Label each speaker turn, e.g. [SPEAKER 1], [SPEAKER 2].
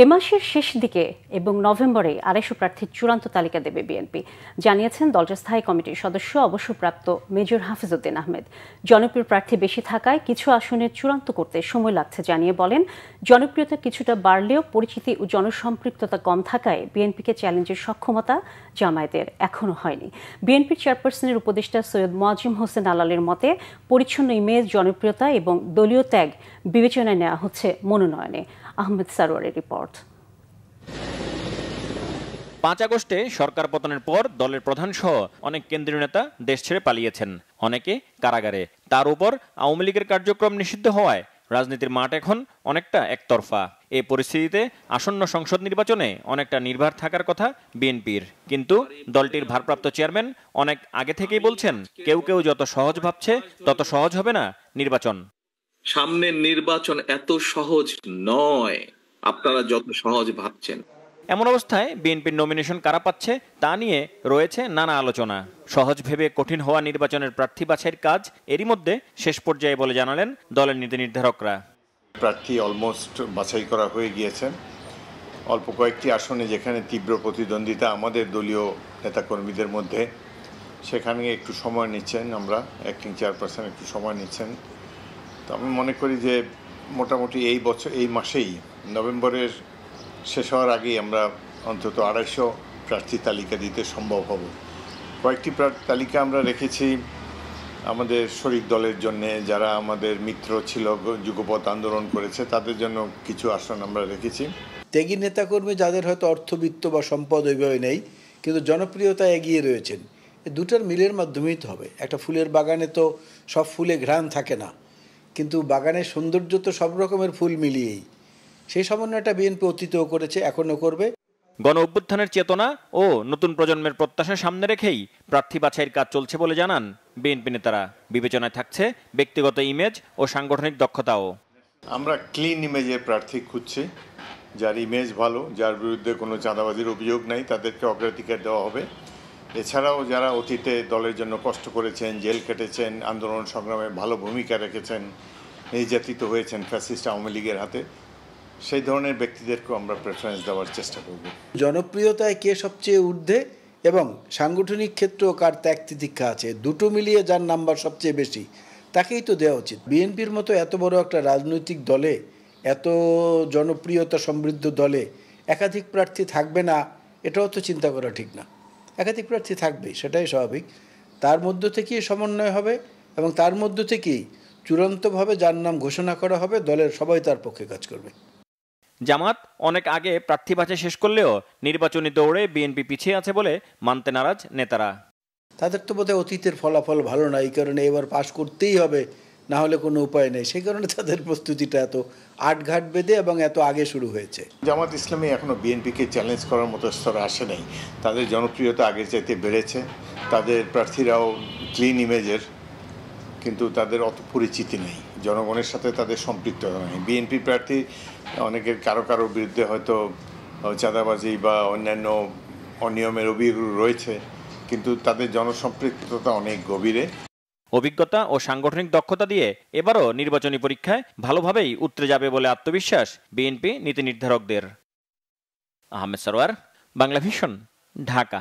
[SPEAKER 1] এ মাসের শেষ দিকে এবং নভেম্বরে ২৫০ প্রার্থীর চূড়ান্ত তালিকা দেবে বিএনপি, জানিয়েছেন দলটির স্থায়ী কমিটির সদস্য অবসরপ্রাপ্ত মেজর হাফিজউদ্দিন আহমেদ। জনপ্রিয় প্রার্থী বেশি থাকায় কিছু আসনের চূড়ান্ত করতে সময় লাগছে জানিয়ে বলেন, জনপ্রিয়তা কিছুটা বাড়লেও পরিচিতি ও জনসম্পৃক্ততা কম থাকায় বিএনপিকে চ্যালেঞ্জের সক্ষমতা জামায়াতের এখনো হয়নি। বিএনপির চেয়ারপারসনের উপদেষ্টা সৈয়দ মোয়াজ্জেম হোসেন আলালের মতে, পরিচ্ছন্ন ইমেজ, জনপ্রিয়তা এবং দলীয় ত্যাগ বিবেচনায় নেওয়া হচ্ছে মনোনয়নে। আহমেদ সারোয়ারের রিপোর্ট।
[SPEAKER 2] ৫ আগস্টে সরকার পতনের পর দলের প্রধান সহ অনেক কেন্দ্রীয় নেতা দেশ ছেড়ে পালিয়েছেন, অনেকে কারাগারে। তার উপর আওয়ামী লীগের কার্যক্রম নিষিদ্ধ হওয়ায় রাজনীতির মাঠ এখন অনেকটা একতরফা। এই পরিস্থিতিতে আসন্ন সংসদ নির্বাচনে অনেকটা নির্ভর থাকার কথা বিএনপির, কিন্তু দলটির ভারপ্রাপ্ত চেয়ারম্যান অনেক আগে থেকেই বলছেন, কেউ কেউ যত সহজ ভাবছে তত সহজ হবে না নির্বাচন।
[SPEAKER 3] সামনের নির্বাচন এত সহজ নয় আপনারা যত সহজ ভাবছেন।
[SPEAKER 2] এমন অবস্থায় বিএনপির নমিনেশন কারা পাচ্ছে তা নিয়ে রয়েছে নানা আলোচনা। সহজ ভেবে কঠিন হওয়া নির্বাচনের প্রার্থী বাছাইয়ের কাজ এরই মধ্যে শেষ পর্যায়ে বলে জানালেন দলের নীতি নির্ধারকরা।
[SPEAKER 4] প্রার্থী অলমোস্ট বাছাই করা হয়ে গিয়েছে। অল্প কয়েকটি আসনে যেখানে তীব্র প্রতিদ্বন্দ্বিতা আমাদের দলীয় নেতাকর্মীদের মধ্যে, সেখানে একটু সময় নিচ্ছেন, আমরা অ্যাক্টিং চেয়ারপারসন একটু সময় নিচ্ছেন। তো আমি মনে করি যে মোটামুটি এই মাসেই নভেম্বরের শেষ হওয়ার আগেই আমরা অন্তত ২৫০ প্রার্থী তালিকা দিতে সম্ভব হব। কয়েকটি তালিকা আমরা রেখেছি আমাদের শরিক দলের জন্য, যারা আমাদের মিত্র ছিল, যুগপৎ আন্দোলন করেছে, তাদের জন্য কিছু আসন আমরা রেখেছি।
[SPEAKER 5] ত্যাগী নেতাকর্মী যাদের হয়তো অর্থবিত্ত বা সম্পদ ওইভাবে নেই, কিন্তু জনপ্রিয়তা এগিয়ে রয়েছেন, এই দুটার মিলের মাধ্যমেই তো হবে। একটা ফুলের বাগানে তো সব ফুলে ঘ্রাণ থাকে না, কিন্তু বাগানের সৌন্দর্য তো সব রকমের ফুল মিলিয়েই। সেই সমন্বয়টা বিএনপি অতীতেও করেছে, এখনও করবে।
[SPEAKER 2] গণ অভ্যুত্থানের চেতনা ও নতুন প্রজন্মের প্রত্যাশা সামনে রেখেই প্রার্থী বাছাইয়ের কাজ চলছে বলে জানান বিএনপি নেতারা। বিবেচনায় থাকছে ব্যক্তিগত ইমেজ ও সাংগঠনিক দক্ষতাও।
[SPEAKER 4] আমরা ক্লিন ইমেজের প্রার্থী খুঁজছি, যার ইমেজ ভালো, যার বিরুদ্ধে কোনো চাঁদাবাজির অভিযোগ নাই, তাদেরকে অগ্রাধিকার দেওয়া হবে। এছাড়াও যারা অতীতে দলের জন্য কষ্ট করেছেন, জেল কেটেছেন, আন্দোলন সংগ্রামে ভালো ভূমিকা রেখেছেন, নির্যাতিত হয়েছেন ফ্যাসিস্ট আওয়ামী লীগের হাতে, সেই ধরনের ব্যক্তিদেরকেও আমরা প্রেফারেন্স দেওয়ার চেষ্টা করব।
[SPEAKER 5] জনপ্রিয়তায় কে সবচেয়ে ঊর্ধ্বে এবং সাংগঠনিক ক্ষেত্রেও কার ত্যাগ তিতিক্ষা আছে, দুটো মিলিয়ে যার নাম্বার সবচেয়ে বেশি তাকেই তো দেওয়া উচিত। বিএনপির মতো এত বড় একটা রাজনৈতিক দলে, এত জনপ্রিয়তা সমৃদ্ধ দলে একাধিক প্রার্থী থাকবে না, এটাও তো চিন্তা করা ঠিক না। একাধিক প্রার্থী থাকবেই, সেটাই স্বাভাবিক। তার মধ্য থেকেই সমন্বয় হবে এবং তার মধ্য থেকেই চূড়ান্তভাবে যার নাম ঘোষণা করা হবে, দলের সবাই তার পক্ষে কাজ করবে।
[SPEAKER 2] জামাত অনেক আগে প্রার্থী বাছাই শেষ করলেও নির্বাচনী দৌড়ে বিএনপি পিছিয়ে আছে বলে মানতে নারাজ নেতারা।
[SPEAKER 5] তাদের তো বোধহয় অতীতের ফলাফল ভালো না, এই কারণে এবার পাশ করতেই হবে, না হলে কোনো উপায় নেই। সেই কারণে তাদের প্রস্তুতিটা এত আটঘাট বেঁধে এবং এত আগে শুরু হয়েছে।
[SPEAKER 4] জামাত ইসলামী এখনও বিএনপিকে চ্যালেঞ্জ করার মতো স্তরে আসে নাই। তাদের জনপ্রিয়তা আগের চাইতে বেড়েছে, তাদের প্রার্থীরাও ক্লিন ইমেজের, কিন্তু তাদের অত পরিচিতি নেই, জনগণের সাথে তাদের সম্পৃক্ততা নেই। বিএনপি প্রার্থী অনেকের কারো বিরুদ্ধে হয়তো চাঁদাবাজি বা অন্যান্য অনিয়মের অভিযোগ রয়েছে, কিন্তু তাদের জনসম্পৃক্ততা অনেক গভীরে।
[SPEAKER 2] অভিজ্ঞতা ও সাংগঠনিক দক্ষতা দিয়ে এবারও নির্বাচনী পরীক্ষায় ভালোভাবেই উতরে যাবে বলে আত্মবিশ্বাস বিএনপি নীতি নির্ধারকদের। আহমেদ সারোয়ার, বাংলা ভিশন, ঢাকা।